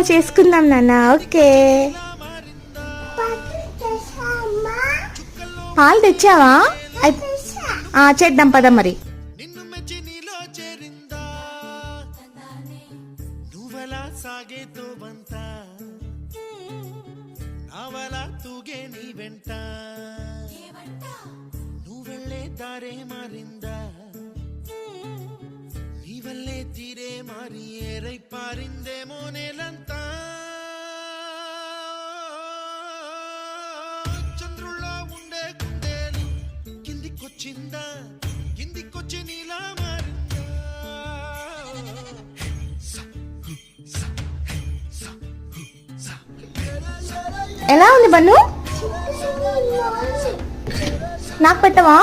చేసుకుందాం నాన్న. ఓకే, పాలు తెచ్చావా? చేద్దాం పద మరి. నువ్వెళ్ళే దారే మారిందా, నీవల్లే తీరే మారి ఏరై పారిందేమో నేలంతా. చంద్రుల్లో ఉండే గుండెలు కిందికొచ్చిందా, కిందికొచ్చి నీలా మారిందా. ఎలా ఉంది బన్ను? నాకు పెట్టవా?